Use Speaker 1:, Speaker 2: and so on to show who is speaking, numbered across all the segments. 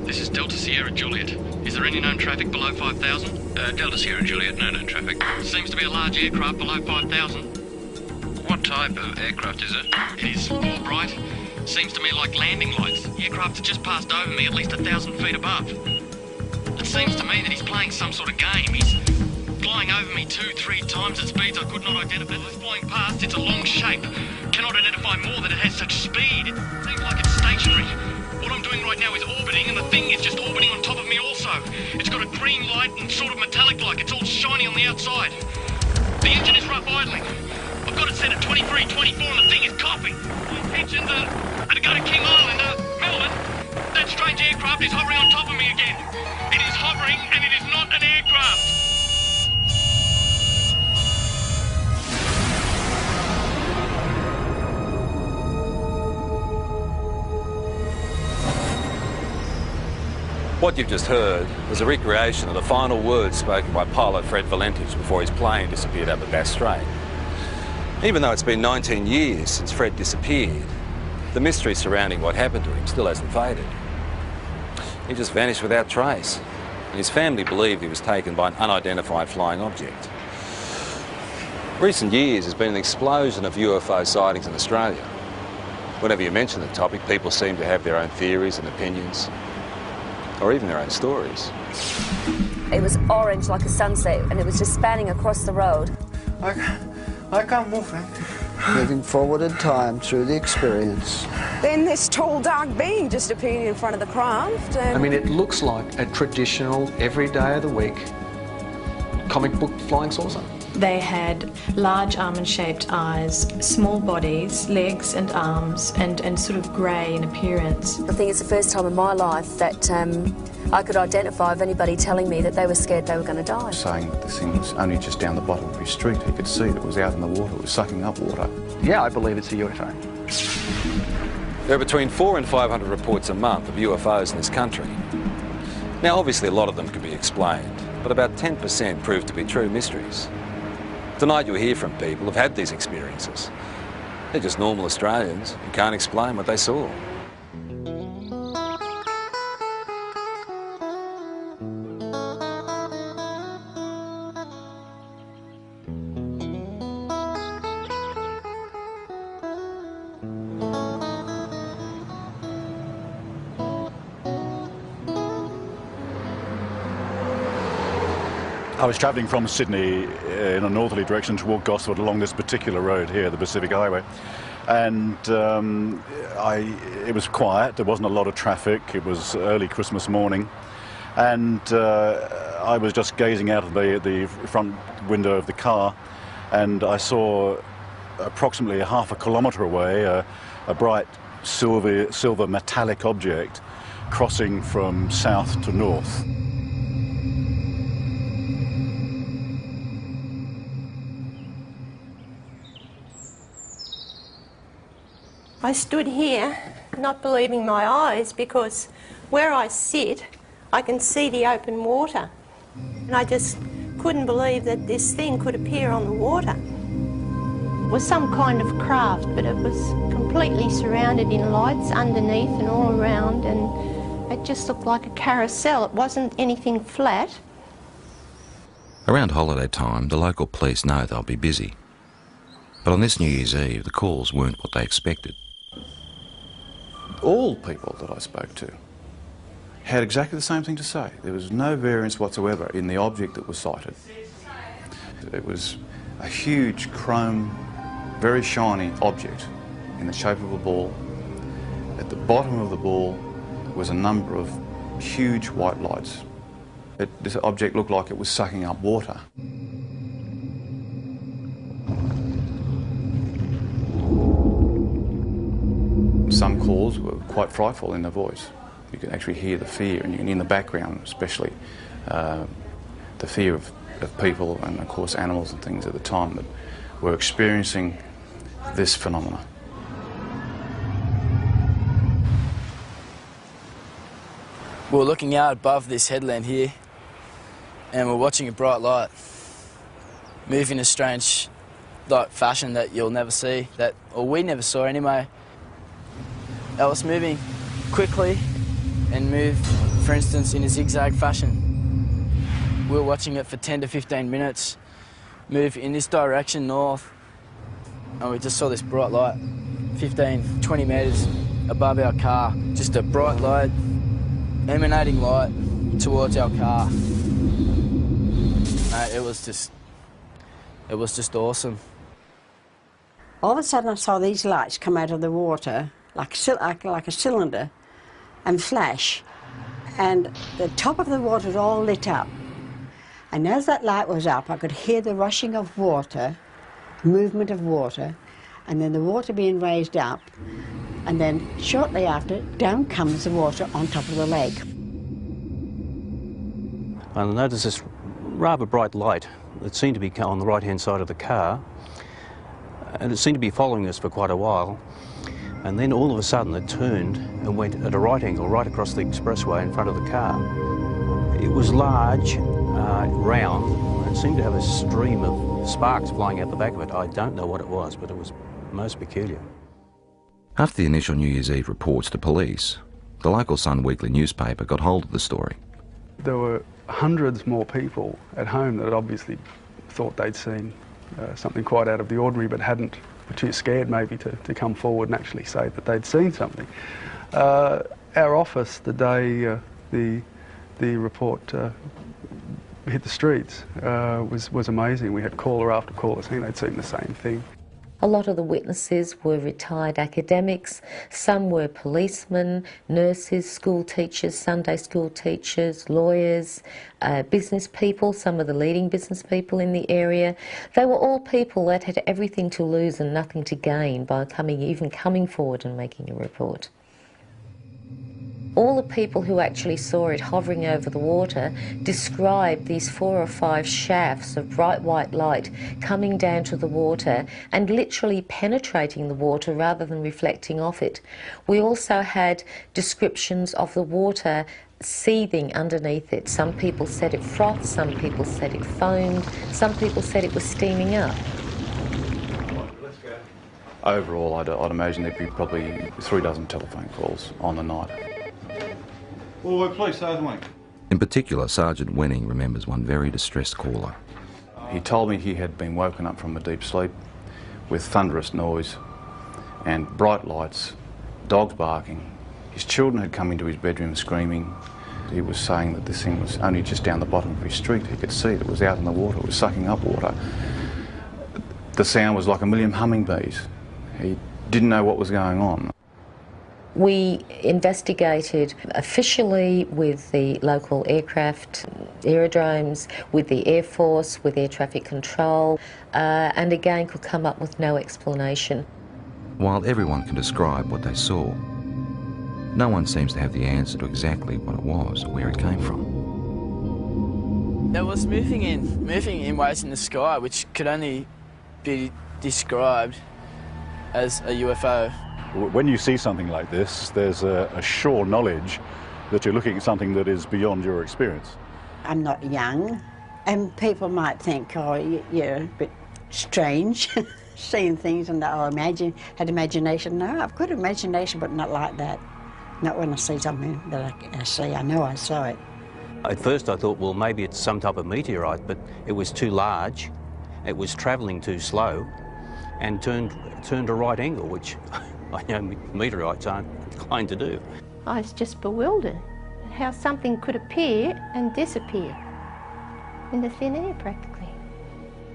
Speaker 1: This is Delta Sierra Juliet. Is there any known traffic below 5,000?
Speaker 2: Delta Sierra Juliet, no known traffic.
Speaker 1: Seems to be a large aircraft below 5,000.
Speaker 2: What type of aircraft is it?
Speaker 1: It is more bright. Seems to me like landing lights. The aircraft has just passed over me at least 1,000 feet above. It seems to me that he's playing some sort of game. He's flying over me 2-3 times at speeds I could not identify. As it's flying past, it's a long shape. Cannot identify more that it has such speed. It seems like it's stationary. What I'm doing right now is orbiting, and the thing is just orbiting on top of me also. It's got a green light and sort of metallic-like. It's all shiny on the outside. The engine is rough idling. I've got it set at 23, 24, and the thing is coughing. My intentions are to go to King Island, Melbourne. That strange aircraft is hovering on top of me again. It is hovering, and it is not an aircraft.
Speaker 3: What you've just heard was a recreation of the final words spoken by pilot Fred Valentich before his plane disappeared over Bass Strait. Even though it's been 19 years since Fred disappeared, the mystery surrounding what happened to him still hasn't faded. He just vanished without trace, and his family believed he was taken by an unidentified flying object. Recent years has been an explosion of UFO sightings in Australia. Whenever you mention the topic, people seem to have their own theories and opinions, or even their own stories.
Speaker 4: It was orange like a sunset, and it was just spanning across the road.
Speaker 5: I can't move, man.
Speaker 6: Moving forward in time through the experience.
Speaker 7: Then this tall, dark being just appeared in front of the craft. And
Speaker 8: I mean, it looks like a traditional, every day of the week, comic book flying saucer.
Speaker 9: They had large almond-shaped eyes, small bodies, legs and arms, and sort of grey in appearance.
Speaker 4: I think it's the first time in my life that I could identify of anybody telling me that they were scared they were going to die.
Speaker 5: Saying that this thing was only just down the bottom of his street. He could see that it was out in the water. It was sucking up water.
Speaker 8: Yeah, I believe it's a UFO.
Speaker 3: There are between 400 and 500 reports a month of UFOs in this country. Now, obviously, a lot of them can be explained, but about 10% prove to be true mysteries. Tonight you'll hear from people who've had these experiences. They're just normal Australians who can't explain what they saw.
Speaker 10: I was travelling from Sydney in a northerly direction toward Gosford along this particular road here, the Pacific Highway, and it was quiet. There wasn't a lot of traffic. It was early Christmas morning, and I was just gazing out of the front window of the car, and I saw approximately half a kilometre away a bright silver metallic object crossing from south to north.
Speaker 11: I stood here not believing my eyes, because where I sit I can see the open water, and I just couldn't believe that this thing could appear on the water. It was some kind of craft, but it was completely surrounded in lights underneath and all around, and it just looked like a carousel. It wasn't anything flat.
Speaker 2: Around holiday time, the local police know they'll be busy. But on this New Year's Eve, the calls weren't what they expected.
Speaker 5: All people that I spoke to had exactly the same thing to say. There was no variance whatsoever in the object that was sighted. It was a huge chrome, very shiny object in the shape of a ball. At the bottom of the ball was a number of huge white lights. This object looked like it was sucking up water. Some calls were quite frightful in their voice. You could actually hear the fear, and in the background especially, the fear of people and of course animals and things at the time that were experiencing this phenomena.
Speaker 12: We're looking out above this headland here, and we're watching a bright light move in a strange fashion that you'll never see, or we never saw anyway. It was moving quickly and move, for instance, in a zigzag fashion. We were watching it for 10 to 15 minutes, move in this direction north, and we just saw this bright light, 15, 20 metres above our car. Just a bright light, emanating light towards our car. It was just awesome.
Speaker 13: All of a sudden I saw these lights come out of the water, like a cylinder, and flash. And the top of the water was all lit up. And as that light was up, I could hear the rushing of water, movement of water, and then the water being raised up. And then shortly after, down comes the water on top of the lake.
Speaker 14: I noticed this rather bright light that seemed to be on the right-hand side of the car, and it seemed to be following us for quite a while. And then all of a sudden it turned and went at a right angle right across the expressway in front of the car. It was large, round, and it seemed to have a stream of sparks flying out the back of it. I don't know what it was, but it was most peculiar.
Speaker 2: After the initial New Year's Eve reports to police, the local Sun Weekly newspaper got hold of the story.
Speaker 15: There were hundreds more people at home that obviously thought they'd seen something quite out of the ordinary, but hadn't, were too scared maybe to come forward and actually say that they'd seen something. Our office, the day the report hit the streets, was amazing. We had caller after caller saying they'd seen the same thing.
Speaker 16: A lot of the witnesses were retired academics, some were policemen, nurses, school teachers, Sunday school teachers, lawyers, business people, some of the leading business people in the area. They were all people that had everything to lose and nothing to gain by even coming forward and making a report. All the people who actually saw it hovering over the water described these 4 or 5 shafts of bright white light coming down to the water and literally penetrating the water rather than reflecting off it. We also had descriptions of the water seething underneath it. Some people said it frothed, some people said it foamed, some people said it was steaming up.
Speaker 5: Overall, I'd imagine there'd be probably 3 dozen telephone calls on the night.
Speaker 2: Oh, please, Sergeant Wenning. In particular, Sergeant Wenning remembers one very distressed caller.
Speaker 5: He told me he had been woken up from a deep sleep with thunderous noise and bright lights, dogs barking. His children had come into his bedroom screaming. He was saying that this thing was only just down the bottom of his street. He could see it. It was out in the water. It was sucking up water. The sound was like a million hummingbees. He didn't know what was going on.
Speaker 16: We investigated officially with the local aircraft, aerodromes, with the Air Force, with air traffic control, and again could come up with no explanation.
Speaker 2: While everyone can describe what they saw, no one seems to have the answer to exactly what it was or where it came from.
Speaker 12: There was moving in waves in the sky which could only be described as a UFO.
Speaker 10: When you see something like this, there's a sure knowledge that you're looking at something that is beyond your experience.
Speaker 13: I'm not young, and people might think, oh, you're a bit strange, seeing things and had imagination. No, I've got imagination, but not like that. Not when I see something that I see. I know I saw it.
Speaker 14: At first I thought, well, maybe it's some type of meteorite, but it was too large, it was travelling too slow, and turned a right angle, which I know meteorites aren't inclined to do.
Speaker 11: I was just bewildered at how something could appear and disappear in the thin air practically.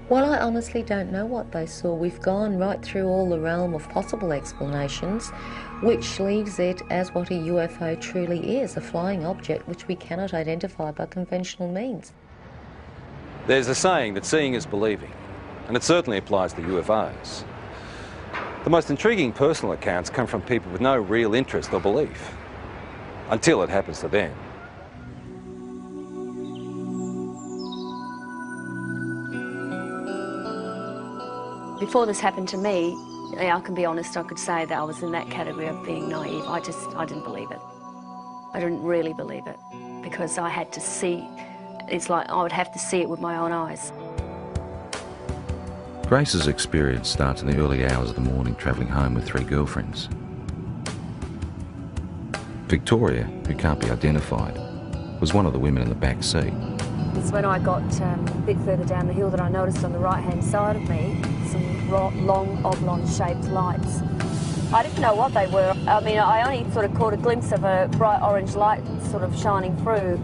Speaker 16: Well, I honestly don't know what they saw. We've gone right through all the realm of possible explanations, which leaves it as what a UFO truly is, a flying object which we cannot identify by conventional means.
Speaker 3: There's a saying that seeing is believing, and it certainly applies to UFOs. The most intriguing personal accounts come from people with no real interest or belief, until it happens to them.
Speaker 4: Before this happened to me, I can be honest, I could say that I was in that category of being naive. I didn't believe it. I didn't really believe it, because I had to see, it's like I would have to see it with my own eyes.
Speaker 2: Grace's experience starts in the early hours of the morning travelling home with 3 girlfriends. Victoria, who can't be identified, was one of the women in the back seat.
Speaker 4: It's when I got a bit further down the hill that I noticed on the right-hand side of me some long, oblong-shaped lights. I didn't know what they were. I mean, I only sort of caught a glimpse of a bright orange light sort of shining through.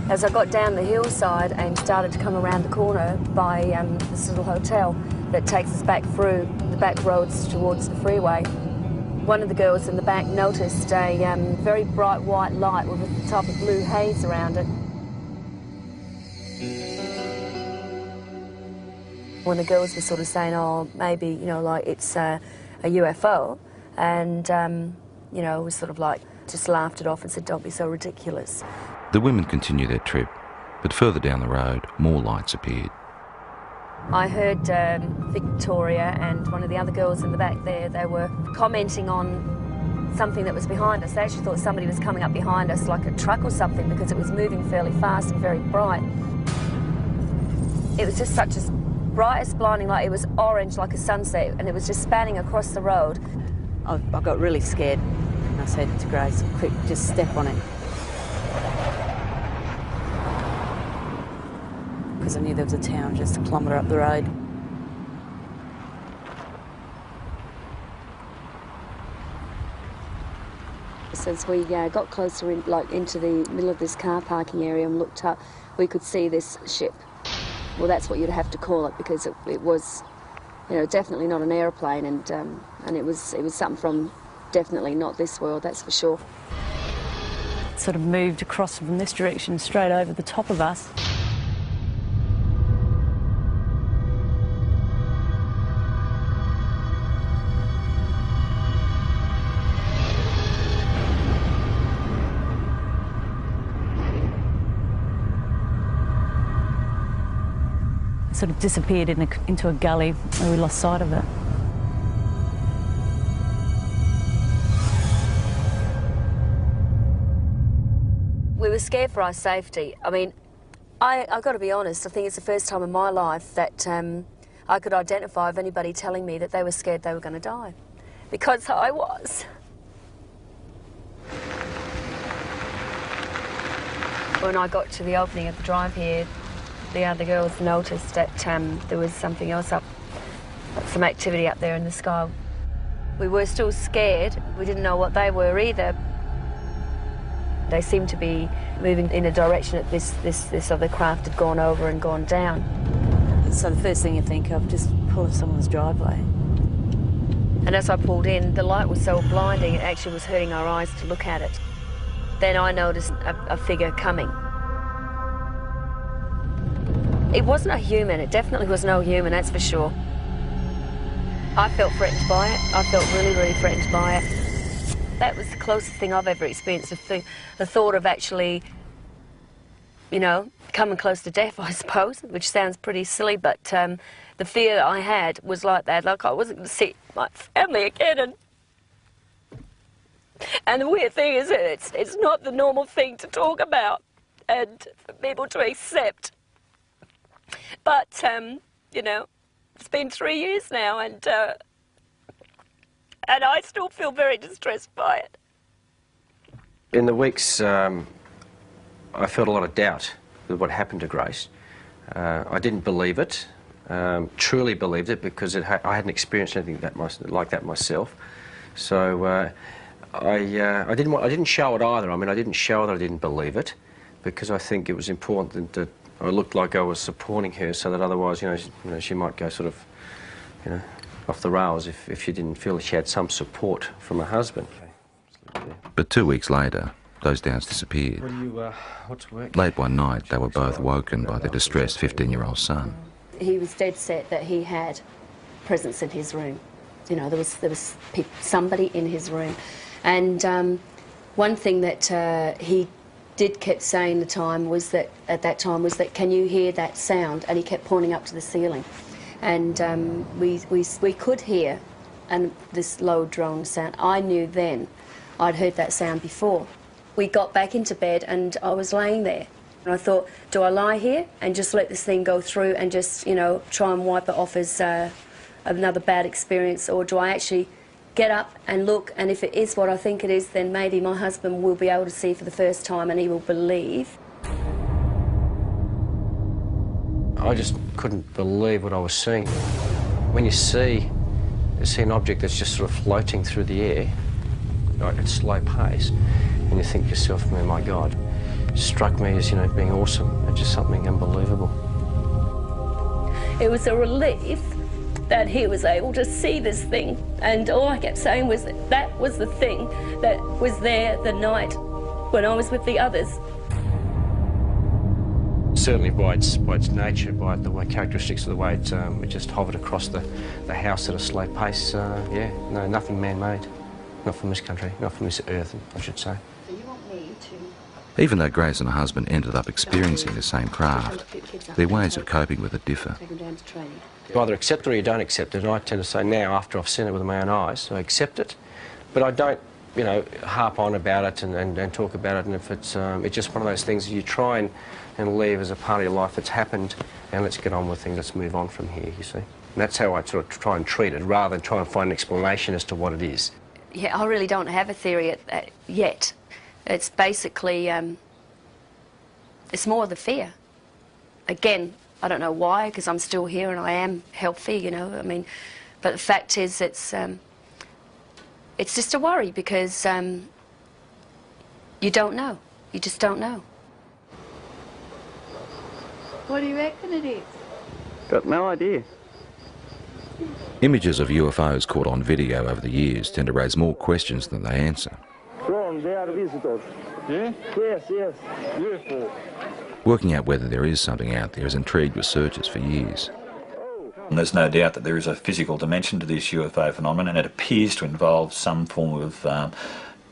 Speaker 4: As I got down the hillside and started to come around the corner by this little hotel that takes us back through the back roads towards the freeway, one of the girls in the back noticed a very bright white light with a type of blue haze around it. When the girls were sort of saying, oh, maybe, you know, like it's a UFO, and, you know, it was sort of like, just laughed it off and said, don't be so ridiculous.
Speaker 2: The women continued their trip, but further down the road, more lights appeared.
Speaker 4: I heard Victoria and one of the other girls in the back there, they were commenting on something that was behind us. They actually thought somebody was coming up behind us, like a truck or something, because it was moving fairly fast and very bright. It was just such a bright as blinding light. It was orange like a sunset, and it was just spanning across the road.
Speaker 17: I got really scared, and I said to Grace, quick, just step on it. Because I knew there was a town just a kilometre up the road.
Speaker 4: As we got closer into the middle of this car parking area and looked up, we could see this ship. Well, that's what you'd have to call it, because it was, you know, definitely not an aeroplane, and it was something from definitely not this world, that's for sure.
Speaker 17: It sort of moved across from this direction straight over the top of us. Sort of disappeared into a gully where we lost sight of it.
Speaker 4: We were scared for our safety. I mean, I've got to be honest, I think it's the first time in my life that I could identify of anybody telling me that they were scared they were going to die. Because I was. When I got to the opening of the drive here, the other girls noticed that there was something else up, some activity up there in the sky. We were still scared. We didn't know what they were either. They seemed to be moving in a direction that this other craft had gone over and gone down.
Speaker 17: So the first thing you think of, just pull someone's driveway.
Speaker 4: And as I pulled in, the light was so blinding, it actually was hurting our eyes to look at it. Then I noticed a figure coming. It wasn't a human, it definitely was no human, that's for sure. I felt threatened by it. I felt really, really threatened by it. That was the closest thing I've ever experienced, the thought of actually, you know, coming close to death, I suppose, which sounds pretty silly, but the fear I had was like that, like I wasn't going to see my family again. And the weird thing is that it's not the normal thing to talk about and for people to accept. But, you know, it's been 3 years now, and I still feel very distressed by it.
Speaker 14: In the weeks, I felt a lot of doubt with what happened to Grace. I didn't believe it, truly believed it, because I hadn't experienced anything like that myself. So I didn't show it either. I mean, I didn't show that I didn't believe it, because I think it was important that I looked like I was supporting her, so that otherwise, you know, she might go sort of, you know, off the rails if she didn't feel she had some support from her husband.
Speaker 2: But 2 weeks later, those doubts disappeared.
Speaker 14: What's work?
Speaker 2: Late one night, they were both woken by their distressed 15-year-old son.
Speaker 4: He was dead set that he had presence in his room. You know, there was somebody in his room. And one thing that he kept saying at that time was that, can you hear that sound? And he kept pointing up to the ceiling. And we could hear this low drone sound. I knew then I'd heard that sound before. We got back into bed and I was laying there. And I thought, do I lie here and just let this thing go through and just, you know, try and wipe it off as another bad experience, or do I actually get up and look, and if it is what I think it is, then maybe my husband will be able to see for the first time and he will believe.
Speaker 14: I just couldn't believe what I was seeing. When you see an object that's just sort of floating through the air, right, at slow pace, and you think to yourself, oh my God, it struck me as, you know, being awesome. It's just something unbelievable.
Speaker 4: It was a relief that he was able to see this thing, and all I kept saying was that was the thing that was there the night when I was with the others.
Speaker 14: Certainly by its nature, by the way, characteristics of the way it just hovered across the house at a slow pace, yeah, no, nothing man-made. Not from this country, not from this earth, I should say.
Speaker 2: Even though Grace and her husband ended up experiencing the same craft, their ways of coping with it differ.
Speaker 14: You either accept it or you don't accept it, and I tend to say now, after I've seen it with my own eyes, I accept it, but I don't, you know, harp on about it and talk about it, and if it's just one of those things you try and leave as a part of your life that's happened, and let's get on with things, let's move on from here, you see. And that's how I sort of try and treat it, rather than try and find an explanation as to what it is.
Speaker 4: Yeah, I really don't have a theory yet. It's basically, it's more the fear. Again, I don't know why, because I'm still here and I am healthy, you know, I mean, but the fact is it's just a worry because you don't know. You just don't know.
Speaker 17: What do you reckon it is?
Speaker 18: Got no idea.
Speaker 2: Images of UFOs caught on video over the years tend to raise more questions than they answer.
Speaker 18: They are visitors. Yeah? Yes, yes. UFO.
Speaker 2: Working out whether there is something out there has intrigued researchers for years.
Speaker 19: And there's no doubt that there is a physical dimension to this UFO phenomenon, and it appears to involve some form of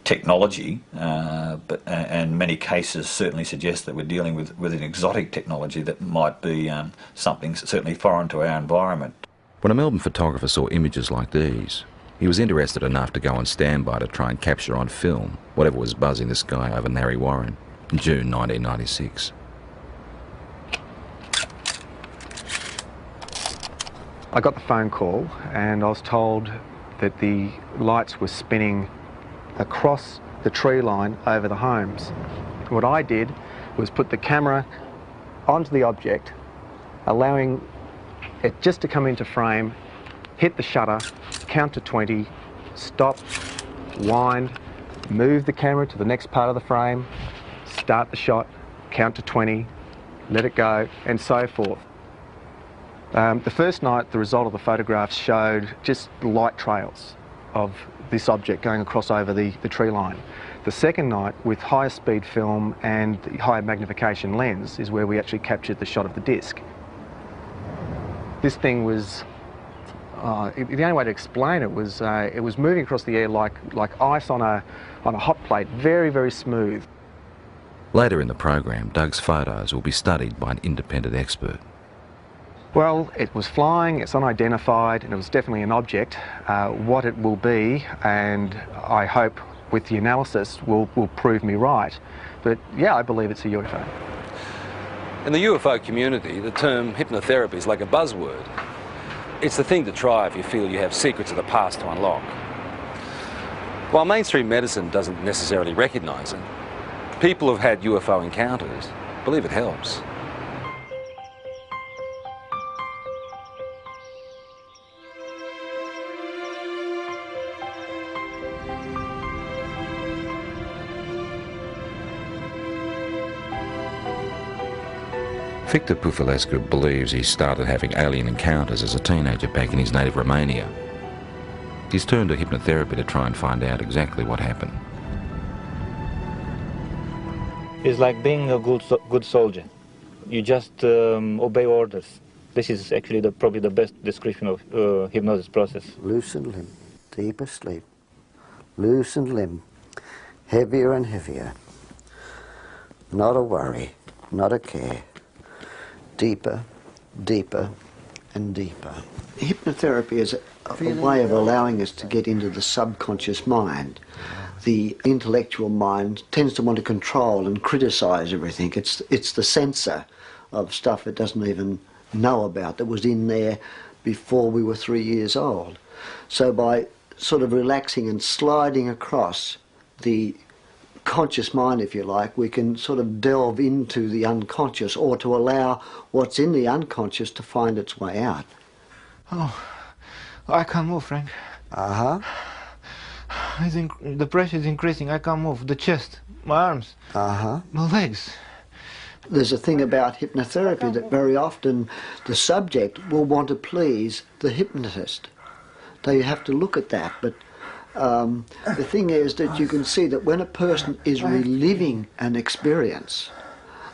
Speaker 19: technology, and many cases certainly suggest that we're dealing with an exotic technology that might be something certainly foreign to our environment.
Speaker 2: When a Melbourne photographer saw images like these, he was interested enough to go on standby to try and capture on film whatever was buzzing the sky over Narre Warren in June 1996.
Speaker 8: I got the phone call and I was told that the lights were spinning across the tree line over the homes. What I did was put the camera onto the object, allowing it just to come into frame, hit the shutter, count to 20, stop, wind, move the camera to the next part of the frame, start the shot, count to 20, let it go, and so forth. The first night, the result of the photographs showed just light trails of this object going across over the tree line. The second night, with higher speed film and higher magnification lens, is where we actually captured the shot of the disc. This thing was, the only way to explain it was moving across the air like ice on a hot plate, very, very smooth.
Speaker 2: Later in the program, Doug's photos will be studied by an independent expert.
Speaker 8: Well, it was flying, it's unidentified, and it was definitely an object. What it will be, and I hope with the analysis will prove me right. But yeah, I believe it's a UFO.
Speaker 3: In the UFO community, the term hypnotherapy is like a buzzword. It's the thing to try if you feel you have secrets of the past to unlock. While mainstream medicine doesn't necessarily recognise it, people who've had UFO encounters believe it helps.
Speaker 2: Victor Pufulescu believes he started having alien encounters as a teenager back in his native Romania. He's turned to hypnotherapy to try and find out exactly what happened.
Speaker 18: It's like being a good soldier. You just obey orders. This is actually probably the best description of hypnosis process.
Speaker 6: Loosened limb, deeper sleep. Loosened limb, heavier and heavier. Not a worry, not a care. Deeper, deeper, and deeper. Hypnotherapy is a way of allowing us to get into the subconscious mind. The intellectual mind tends to want to control and criticise everything. It's the censor of stuff it doesn't even know about that was in there before we were 3 years old. So by sort of relaxing and sliding across the conscious mind, if you like, we can sort of delve into the unconscious, or to allow what's in the unconscious to find its way out.
Speaker 20: Oh, I can't move, Frank.
Speaker 6: Uh-huh.
Speaker 20: The pressure is increasing. I can't move. The chest, my arms, my legs.
Speaker 6: There's a thing about hypnotherapy that very often the subject will want to please the hypnotist. So you have to look at that. But the thing is that you can see that when a person is reliving an experience,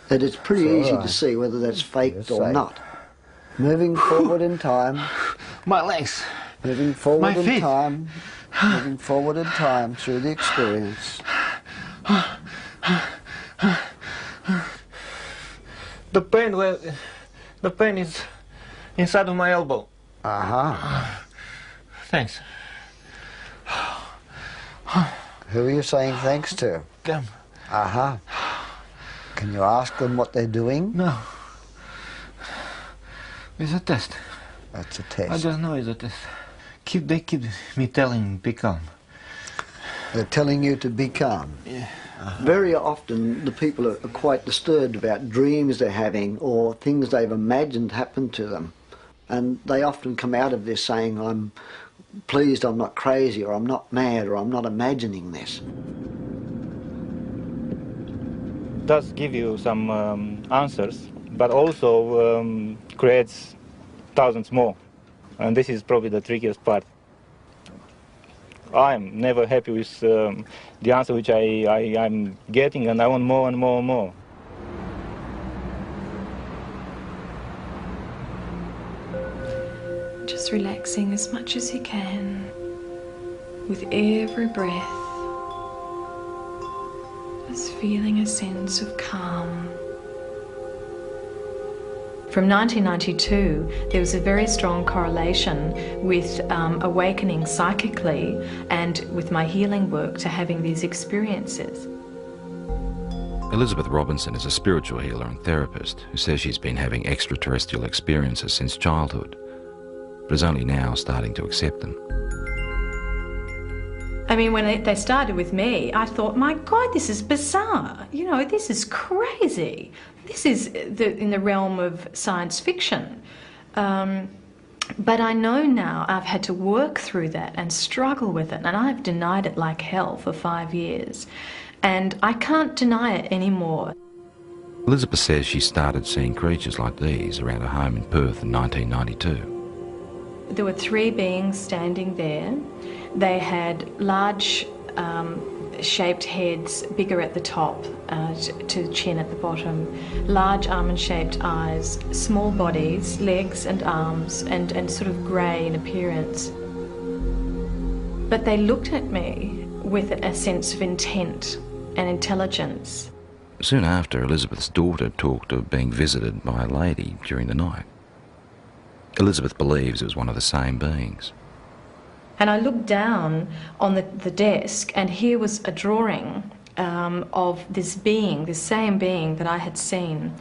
Speaker 6: that it's pretty easy to see whether that's faked or not. Moving forward in time.
Speaker 20: My legs.
Speaker 6: Moving forward
Speaker 20: My
Speaker 6: in
Speaker 20: feet.
Speaker 6: time. Moving forward in time through the experience.
Speaker 20: The pain is inside of my elbow. Thanks.
Speaker 6: Who are you saying thanks to?
Speaker 20: Them.
Speaker 6: Can you ask them what they're doing?
Speaker 20: No. It's a test.
Speaker 6: That's a test.
Speaker 20: I just know it's a test. They keep me telling be calm.
Speaker 6: They're telling you to be calm.
Speaker 20: Yeah.
Speaker 6: Very often the people are quite disturbed about dreams they're having or things they've imagined happen to them. And they often come out of this saying, I'm pleased I'm not crazy, or I'm not mad, or I'm not imagining this.
Speaker 18: It does give you some answers, but also creates thousands more. And this is probably the trickiest part. I'm never happy with the answer which I'm getting, and I want more and more and more.
Speaker 9: Just relaxing as much as you can with every breath. Just feeling a sense of calm. From 1992, there was a very strong correlation with awakening psychically and with my healing work to having these experiences.
Speaker 2: Elizabeth Robinson is a spiritual healer and therapist who says she's been having extraterrestrial experiences since childhood, but is only now starting to accept them.
Speaker 9: I mean, when they started with me, I thought, my God, this is bizarre. You know, this is crazy. This is in the realm of science fiction. But I know now I've had to work through that and struggle with it, and I've denied it like hell for 5 years. And I can't deny it anymore.
Speaker 2: Elizabeth says she started seeing creatures like these around her home in Perth in 1992.
Speaker 9: There were 3 beings standing there. They had large shaped heads, bigger at the top to the chin at the bottom, large almond-shaped eyes, small bodies, legs and arms, and sort of grey in appearance. But they looked at me with a sense of intent and intelligence.
Speaker 2: Soon after, Elizabeth's daughter talked of being visited by a lady during the night. Elizabeth believes it was one of the same beings.
Speaker 9: And I looked down on the desk, and here was a drawing of this being, this same being that I had seen.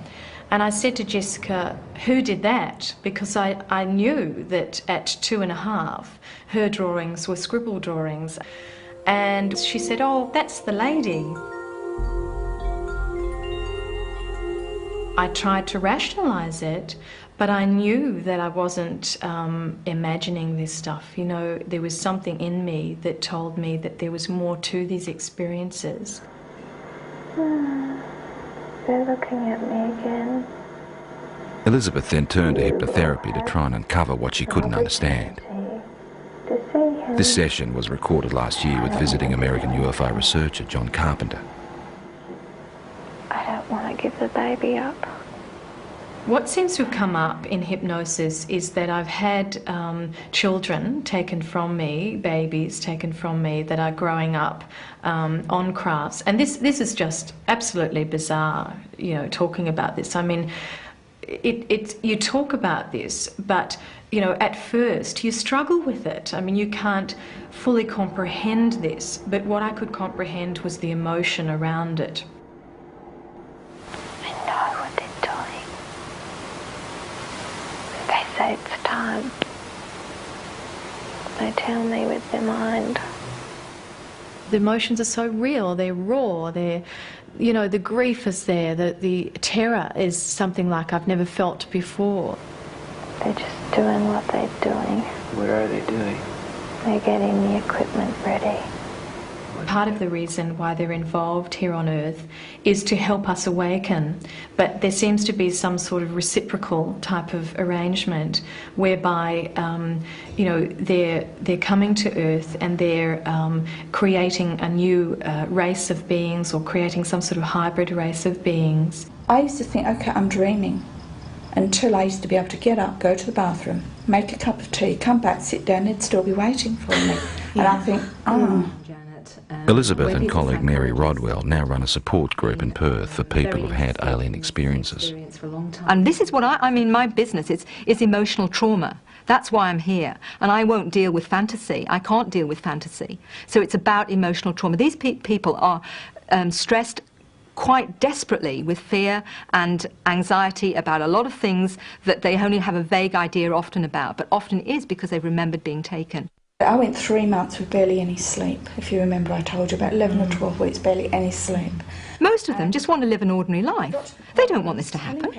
Speaker 9: And I said to Jessica, who did that? Because I knew that at 2.5, her drawings were scribble drawings. And she said, oh, that's the lady. I tried to rationalise it, but I knew that I wasn't imagining this stuff. You know, there was something in me that told me that there was more to these experiences.
Speaker 21: They're looking at me again.
Speaker 2: Elizabeth then turned to hypnotherapy to try and uncover what she couldn't understand. This session was recorded last year with visiting American UFO researcher John Carpenter.
Speaker 21: I don't want to give the baby up.
Speaker 9: What seems to have come up in hypnosis is that I've had children taken from me, babies taken from me that are growing up on crafts. And this is just absolutely bizarre, you know, talking about this. I mean, you talk about this, but, you know, at first you struggle with it. I mean, you can't fully comprehend this, but what I could comprehend was the emotion around it.
Speaker 21: I know what they're doing. They say it's time. They tell me with their mind.
Speaker 9: The emotions are so real, they're raw, they're, you know, the grief is there, the terror is something like I've never felt before.
Speaker 21: They're just doing what they're doing.
Speaker 20: What are they doing?
Speaker 21: They're getting the equipment ready.
Speaker 9: Part of the reason why they're involved here on Earth is to help us awaken, but there seems to be some sort of reciprocal type of arrangement whereby, you know, they're coming to Earth and they're creating a new race of beings, or creating some sort of hybrid race of beings.
Speaker 1: I used to think, okay, I'm dreaming, until I used to be able to get up, go to the bathroom, make a cup of tea, come back, sit down, they'd still be waiting for me. And I think, oh.
Speaker 2: Elizabeth and colleague Mary Rodwell now run a support group in Perth for people who've had alien experiences.
Speaker 22: And this is what I mean, my business is emotional trauma. That's why I'm here. And I won't deal with fantasy. I can't deal with fantasy. So it's about emotional trauma. These people are stressed quite desperately with fear and anxiety about a lot of things that they only have a vague idea often about, but often is because they've remembered being taken.
Speaker 1: I went 3 months with barely any sleep. If you remember, I told you about 11 or 12 weeks, barely any sleep.
Speaker 22: Most of them just want to live an ordinary life. They don't want this to happen.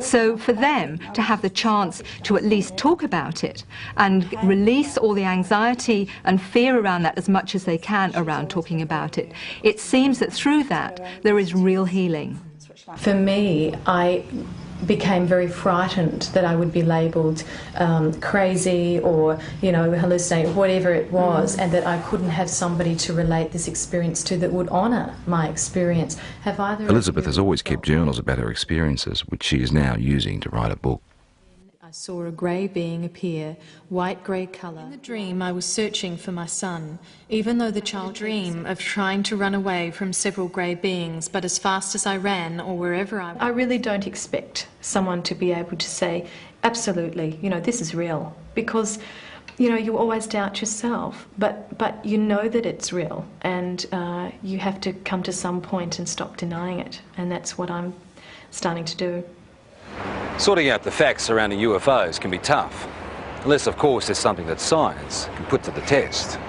Speaker 22: So for them to have the chance to at least talk about it and release all the anxiety and fear around that as much as they can around talking about it, it seems that through that there is real healing.
Speaker 9: For me, I became very frightened that I would be labelled crazy or, you know, hallucinate, whatever it was, and that I couldn't have somebody to relate this experience to that would honour my experience. Have either
Speaker 2: Elizabeth has always kept journals about her experiences, which she is now using to write a book.
Speaker 9: I saw a grey being appear, white-grey colour. In the dream, I was searching for my son, even though the child dream of trying to run away from several grey beings, but as fast as I ran or wherever I really don't expect someone to be able to say, absolutely, you know, this is real, because, you know, you always doubt yourself, but you know that it's real, and you have to come to some point and stop denying it, and that's what I'm starting to do.
Speaker 3: Sorting out the facts surrounding UFOs can be tough, unless of course there's something that science can put to the test.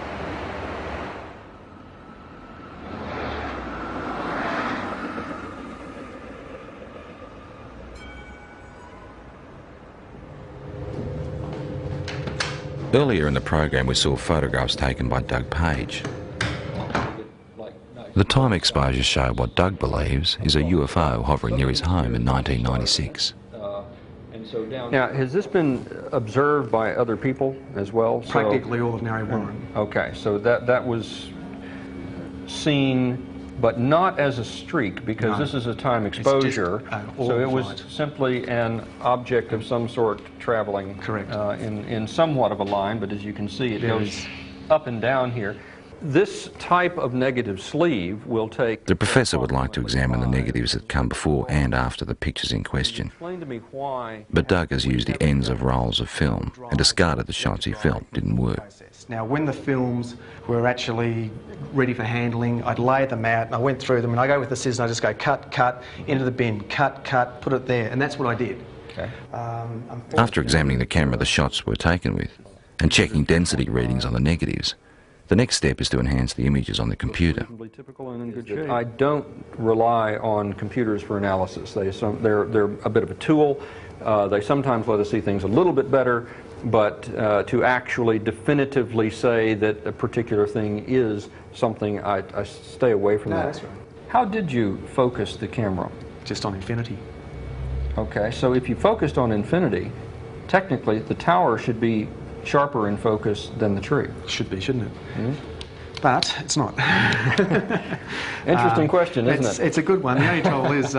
Speaker 2: Earlier in the program we saw photographs taken by Doug Page. The time exposures show what Doug believes is a UFO hovering near his home in 1996.
Speaker 23: Now, has this been observed by other people as well?
Speaker 8: Practically all of Narre Warren.
Speaker 23: Okay, so that was seen, but not as a streak, because
Speaker 8: No.
Speaker 23: this is a time exposure. So it was
Speaker 8: light.
Speaker 23: simply an object of some sort traveling.
Speaker 8: Correct.
Speaker 23: In somewhat of a line, but as you can see, it goes up and down here. This type of negative sleeve will take...
Speaker 2: The professor would like to examine the negatives that come before and after the pictures in question.
Speaker 23: Explain to me why...
Speaker 2: But Doug has used the ends of rolls of film and discarded the shots he felt didn't work.
Speaker 8: Now, when the films were actually ready for handling, I'd lay them out and I went through them, and I go with the scissors and I just go cut, cut, into the bin, cut, cut, put it there, and that's what I did.
Speaker 23: Okay.
Speaker 2: After examining the camera the shots were taken with and checking density readings on the negatives, the next step is to enhance the images on the computer.
Speaker 23: I don't rely on computers for analysis. They're a bit of a tool. They sometimes let us see things a little bit better, but to actually definitively say that a particular thing is something, I stay away from that.
Speaker 8: That's right.
Speaker 23: How did you focus the camera?
Speaker 8: Just on infinity.
Speaker 23: Okay, so if you focused on infinity, technically the tower should be sharper in focus than the tree.
Speaker 8: Should be, shouldn't it?
Speaker 23: Mm-hmm.
Speaker 8: But it's not.
Speaker 23: Interesting question, isn't it?
Speaker 8: It's a good one. The only trouble is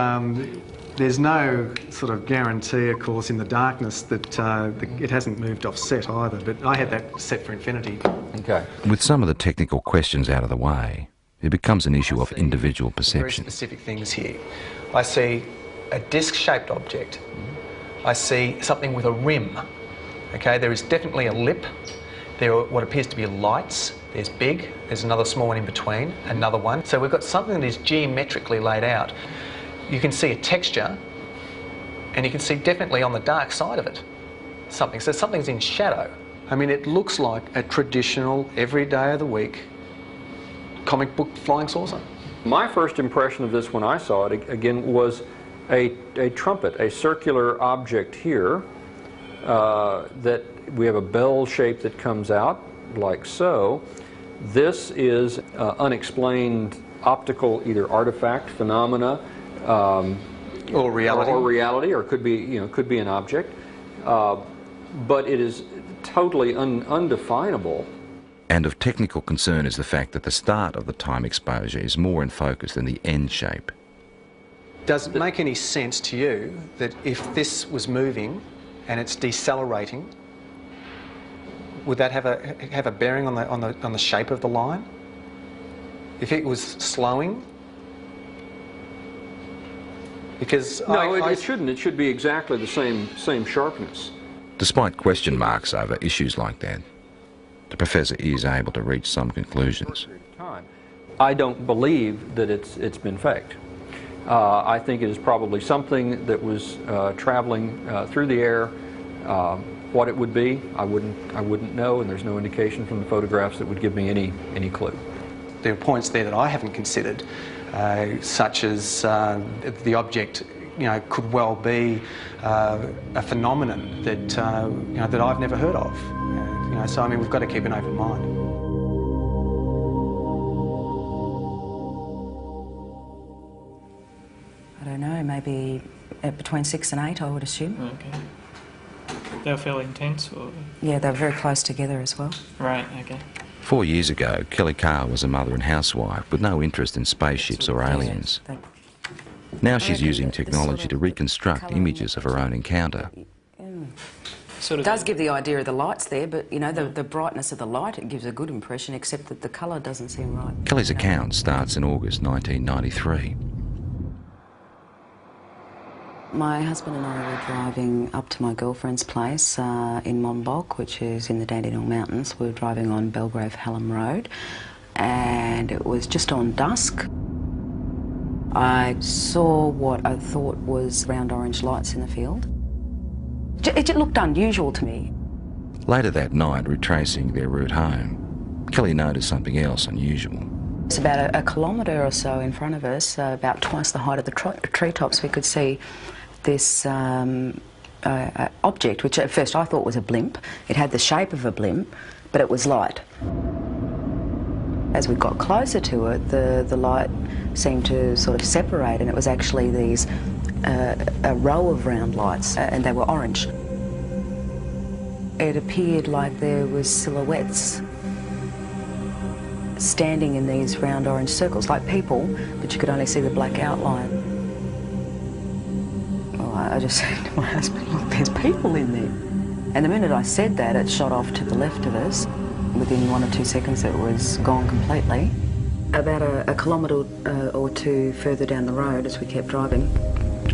Speaker 8: there's no sort of guarantee, of course, in the darkness that it hasn't moved off set either, but I had that set for infinity.
Speaker 23: Okay.
Speaker 2: With some of the technical questions out of the way, it becomes an issue of individual perception.
Speaker 8: Very specific things here. I see a disc-shaped object. I see something with a rim. Okay, there is definitely a lip. There are what appears to be lights. There's big, there's another small one in between, another one. So we've got something that is geometrically laid out. You can see a texture, and you can see definitely on the dark side of it something. So something's in shadow. I mean, it looks like a traditional, every day of the week, comic book flying saucer.
Speaker 23: My first impression of this when I saw it, again, was a trumpet, a circular object here that we have a bell shape that comes out like so. This is unexplained optical either artifact, phenomena,
Speaker 8: or reality,
Speaker 23: or could be, could be an object, but it is totally undefinable.
Speaker 2: And of technical concern is the fact that the start of the time exposure is more in focus than the end shape.
Speaker 8: Does it make any sense to you that if this was moving and it's decelerating, would that have a bearing on the shape of the line? If it was slowing? Because
Speaker 23: no, it shouldn't. It should be exactly the same sharpness.
Speaker 2: Despite question marks over issues like that, the professor is able to reach some conclusions.
Speaker 23: I don't believe that it's been faked. I think it is probably something that was traveling through the air. What it would be, I wouldn't know, and there's no indication from the photographs that would give me any clue.
Speaker 8: There are points there that I haven't considered, such as the object, could well be a phenomenon that that I've never heard of. So I mean, we've got to keep an open mind.
Speaker 5: I don't know, maybe between 6 and 8, I would assume.
Speaker 7: Okay. They were fairly intense, or?
Speaker 5: Yeah, they were very close together as well.
Speaker 7: Right, okay.
Speaker 2: 4 years ago, Kelly Carr was a mother and housewife with no interest in spaceships or aliens. Now she's using technology to reconstruct images of her own encounter.
Speaker 5: It does give the idea of the lights there, but the brightness of the light, it gives a good impression, except that the colour doesn't seem right.
Speaker 2: Kelly's account starts in August 1993.
Speaker 5: My husband and I were driving up to my girlfriend's place in Monbulk, which is in the Dandenong Mountains. We were driving on Belgrave-Hallam Road, and it was just on dusk. I saw what I thought was round orange lights in the field. It looked unusual to me.
Speaker 2: Later that night, retracing their route home, Kelly noticed something else unusual.
Speaker 5: It's about a kilometre or so in front of us, about twice the height of the treetops. We could see this object, which at first I thought was a blimp. It had the shape of a blimp, but it was light. As we got closer to it, the light seemed to sort of separate, and it was actually these a row of round lights, and they were orange. It appeared like there was silhouettes standing in these round orange circles, like people, but you could only see the black outline. Well, I just said to my husband, look, there's people in there. And the minute I said that, it shot off to the left of us. Within 1 or 2 seconds, it was gone completely. About a kilometre or two further down the road, as we kept driving,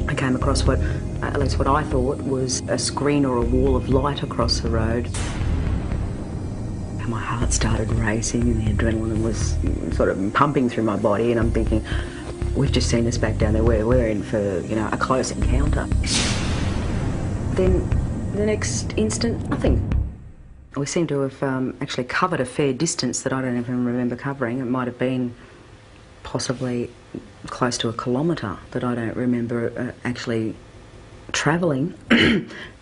Speaker 5: I came across at least what I thought was a screen or a wall of light across the road. And my heart started racing and the adrenaline was sort of pumping through my body, and I'm thinking, we've just seen this back down there, we're in for, a close encounter. Then the next instant, nothing. We seem to have actually covered a fair distance that I don't even remember covering. It might have been possibly close to a kilometre that I don't remember actually travelling.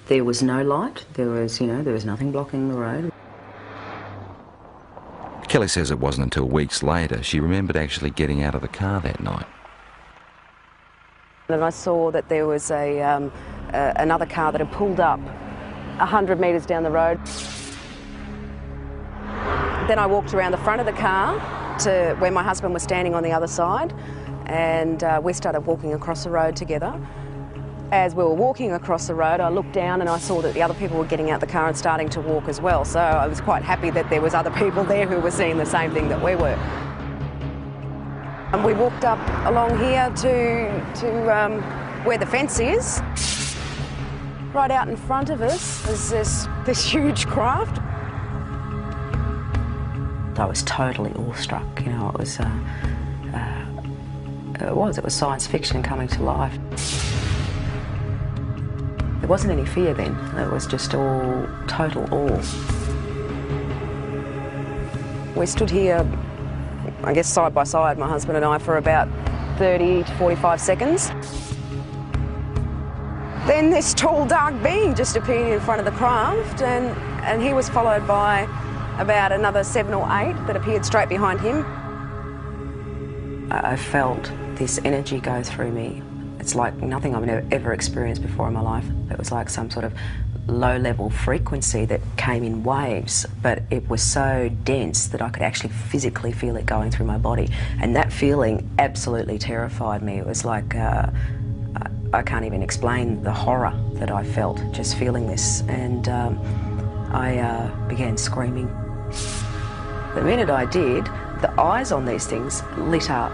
Speaker 5: There was no light. There was nothing blocking the road.
Speaker 2: Kelly says it wasn't until weeks later she remembered actually getting out of the car that night.
Speaker 5: And I saw that there was another car that had pulled up 100 metres down the road. Then I walked around the front of the car to where my husband was standing on the other side, and we started walking across the road together. As we were walking across the road, I looked down and I saw that the other people were getting out the car and starting to walk as well. So I was quite happy that there was other people there who were seeing the same thing that we were. And we walked up along here to where the fence is. Right out in front of us is this huge craft. I was totally awestruck. It was science fiction coming to life. There wasn't any fear then. It was just all total awe. We stood here, I guess side by side, my husband and I, for about 30 to 45 seconds. Then this tall, dark being just appeared in front of the craft, and he was followed by about another 7 or 8 that appeared straight behind him. I felt this energy go through me. It's like nothing I've ever experienced before in my life. It was like some sort of low-level frequency that came in waves, but it was so dense that I could actually physically feel it going through my body. And that feeling absolutely terrified me. It was like, I can't even explain the horror that I felt just feeling this. And I began screaming. The minute I did, the eyes on these things lit up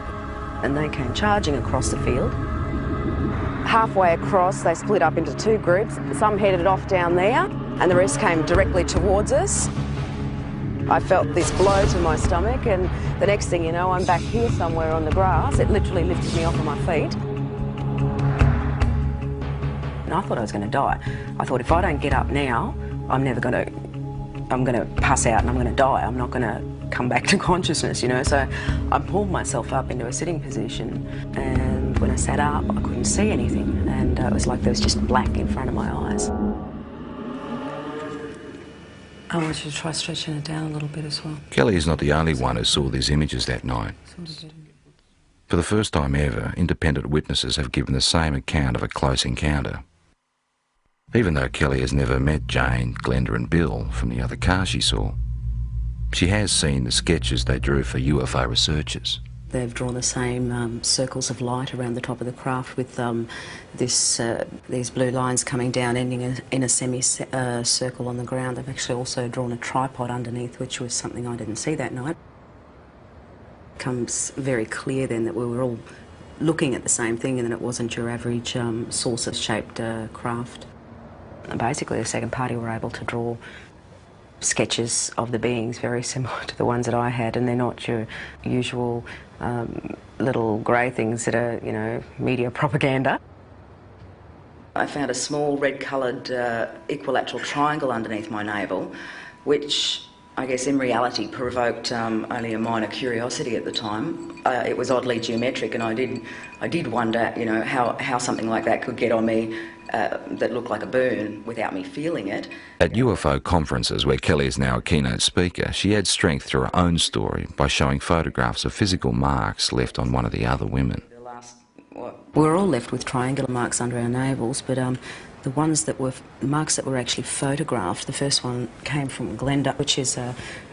Speaker 5: and they came charging across the field. Halfway across, they split up into 2 groups. Some headed off down there and the rest came directly towards us. I felt this blow to my stomach, and the next thing you know, I'm back here somewhere on the grass. It literally lifted me off of my feet. And I thought I was going to die. I thought if I don't get up now, I'm going to pass out and I'm going to die. I'm not going to come back to consciousness, you know. So I pulled myself up into a sitting position, and when I sat up, I couldn't see anything, and it was like there was just black in front of my eyes. I want you to try stretching it down a little bit as well.
Speaker 2: Kelly is not the only one who saw these images that night. For the first time ever, independent witnesses have given the same account of a close encounter. Even though Kelly has never met Jane, Glenda and Bill from the other car she saw, she has seen the sketches they drew for UFO researchers.
Speaker 5: They've drawn the same circles of light around the top of the craft with these blue lines coming down, ending in a semicircle on the ground. They've actually also drawn a tripod underneath, which was something I didn't see that night. It becomes very clear then that we were all looking at the same thing and that it wasn't your average saucer-shaped craft. And basically, the second party were able to draw sketches of the beings very similar to the ones that I had, and they're not your usual little grey things that are, you know, media propaganda. I found a small red-coloured equilateral triangle underneath my navel, which I guess in reality provoked only a minor curiosity at the time. It was oddly geometric, and I did wonder, you know, how something like that could get on me that looked like a burn without me feeling it.
Speaker 2: At UFO conferences, where Kelly is now a keynote speaker, she adds strength to her own story by showing photographs of physical marks left on one of the other women.
Speaker 5: We're all left with triangular marks under our navels, but the ones that were marks that were actually photographed, the first one came from Glenda, which is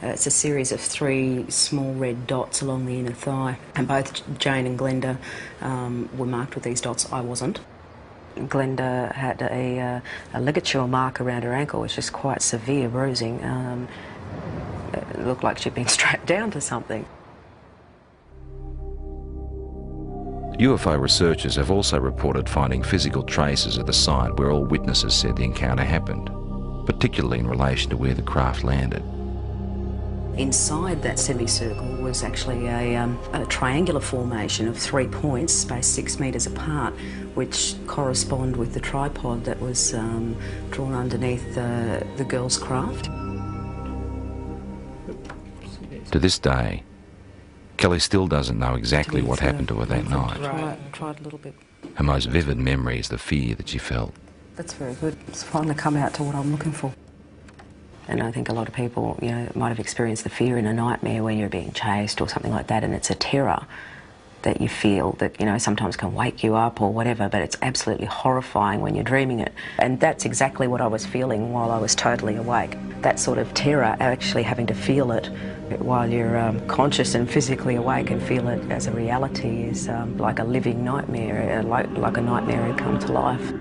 Speaker 5: it's a series of 3 small red dots along the inner thigh, and both Jane and Glenda were marked with these dots. I wasn't. Glenda had a ligature mark around her ankle, which is quite severe bruising. It looked like she'd been strapped down to something.
Speaker 2: UFO researchers have also reported finding physical traces of the site where all witnesses said the encounter happened, particularly in relation to where the craft landed.
Speaker 5: Inside that semicircle was actually a triangular formation of 3 points spaced 6 metres apart, which correspond with the tripod that was drawn underneath the girl's craft.
Speaker 2: To this day, Kelly still doesn't know exactly what happened to her that night.
Speaker 5: Tried a little bit.
Speaker 2: Her most vivid memory is the fear that she felt.
Speaker 5: That's very good. It's finally come out to what I'm looking for. And I think a lot of people, you know, might have experienced the fear in a nightmare when you're being chased or something like that, and it's a terror that you feel that, you know, sometimes can wake you up or whatever, but it's absolutely horrifying when you're dreaming it. And that's exactly what I was feeling while I was totally awake. That sort of terror, actually having to feel it while you're conscious and physically awake and feel it as a reality, is like a living nightmare, like a nightmare had come to life.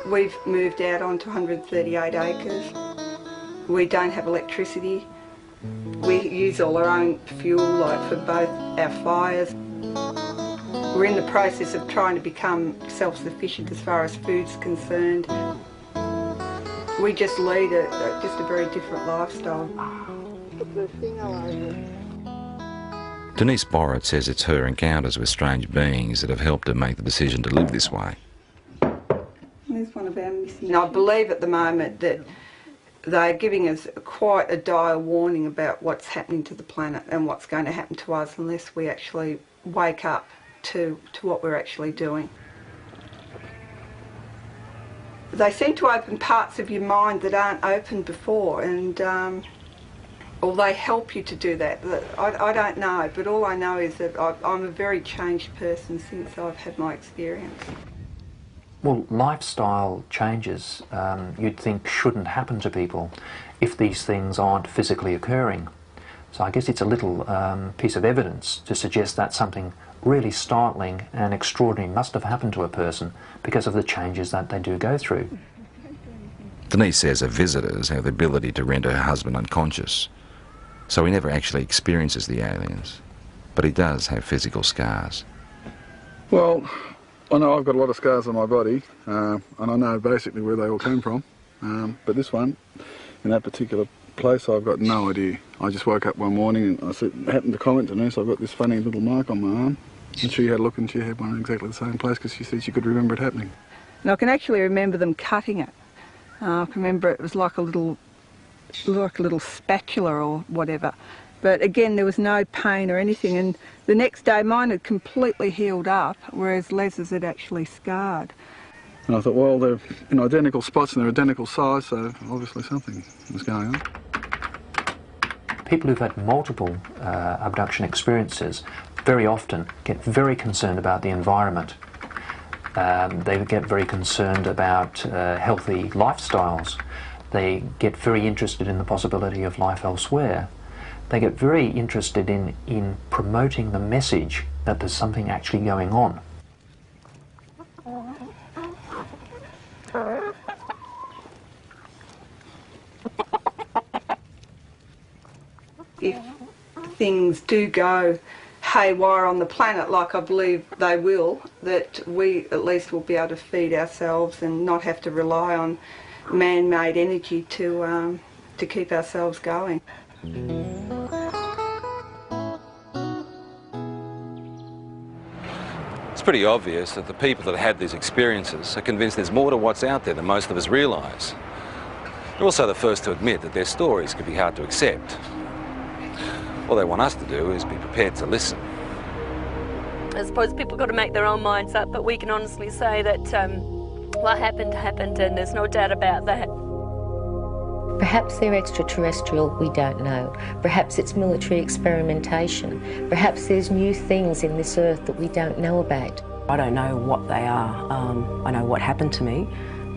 Speaker 10: We've moved out onto 138 acres. We don't have electricity. We use all our own fuel, like for both our fires. We're in the process of trying to become self-sufficient as far as food's concerned. We just lead just a very different lifestyle. put the thing all over.
Speaker 2: Denise Borrett says it's her encounters with strange beings that have helped her make the decision to live this way.
Speaker 10: There's one of our missing. I believe at the moment that they're giving us quite a dire warning about what's happening to the planet and what's going to happen to us unless we actually wake up to what we're actually doing. They seem to open parts of your mind that aren't open before, and or they help you to do that. I don't know, but all I know is that I'm a very changed person since I've had my experience.
Speaker 12: Well, lifestyle changes you'd think shouldn't happen to people if these things aren't physically occurring. So I guess it's a little piece of evidence to suggest that something really startling and extraordinary must have happened to a person because of the changes that they do go through.
Speaker 2: Denise says her visitors have the ability to render her husband unconscious, so he never actually experiences the aliens, but he does have physical scars.
Speaker 13: Well, I know I've got a lot of scars on my body, and I know basically where they all came from, but this one, in that particular place, I've got no idea. I just woke up one morning and I happened to comment to her, so I've got this funny little mark on my arm, and she had a look and she had one in exactly the same place because she said she could remember it happening.
Speaker 10: And I can actually remember them cutting it. I can remember it was like a little spatula or whatever. But again, there was no pain or anything, and the next day mine had completely healed up, whereas Les's had actually scarred.
Speaker 13: And I thought, well, they're in identical spots and they're identical size, so obviously something was going on.
Speaker 12: People who've had multiple abduction experiences very often get very concerned about the environment. They get very concerned about healthy lifestyles. They get very interested in the possibility of life elsewhere. They get very interested in promoting the message that there's something actually going on.
Speaker 10: If things do go haywire on the planet, like I believe they will, that we at least will be able to feed ourselves and not have to rely on man-made energy to keep ourselves going.
Speaker 3: It's pretty obvious that the people that had these experiences are convinced there's more to what's out there than most of us realise. They're also the first to admit that their stories could be hard to accept. All they want us to do is be prepared to listen.
Speaker 4: I suppose people got to make their own minds up, but we can honestly say that what happened, happened, and there's no doubt about that.
Speaker 16: Perhaps they're extraterrestrial, we don't know. Perhaps it's military experimentation. Perhaps there's new things in this earth that we don't know about.
Speaker 5: I don't know what they are. I know what happened to me,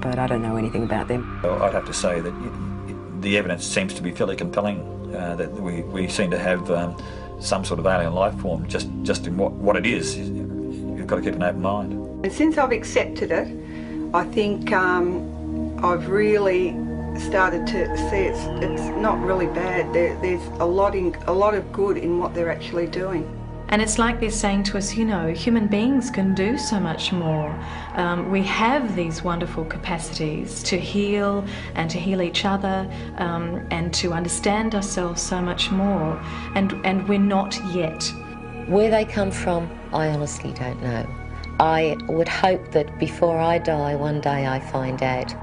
Speaker 5: but I don't know anything about them.
Speaker 19: Well, I'd have to say that the evidence seems to be fairly compelling, that we seem to have some sort of alien life form, just in what it is. You've got to keep an open mind.
Speaker 10: And since I've accepted it, I think I've really started to see it's not really bad. There's a lot of good in what they're actually doing.
Speaker 9: And it's like they're saying to us, you know, human beings can do so much more. We have these wonderful capacities to heal and to heal each other and to understand ourselves so much more. And we're not yet.
Speaker 16: Where they come from, I honestly don't know. I would hope that before I die, one day I find out.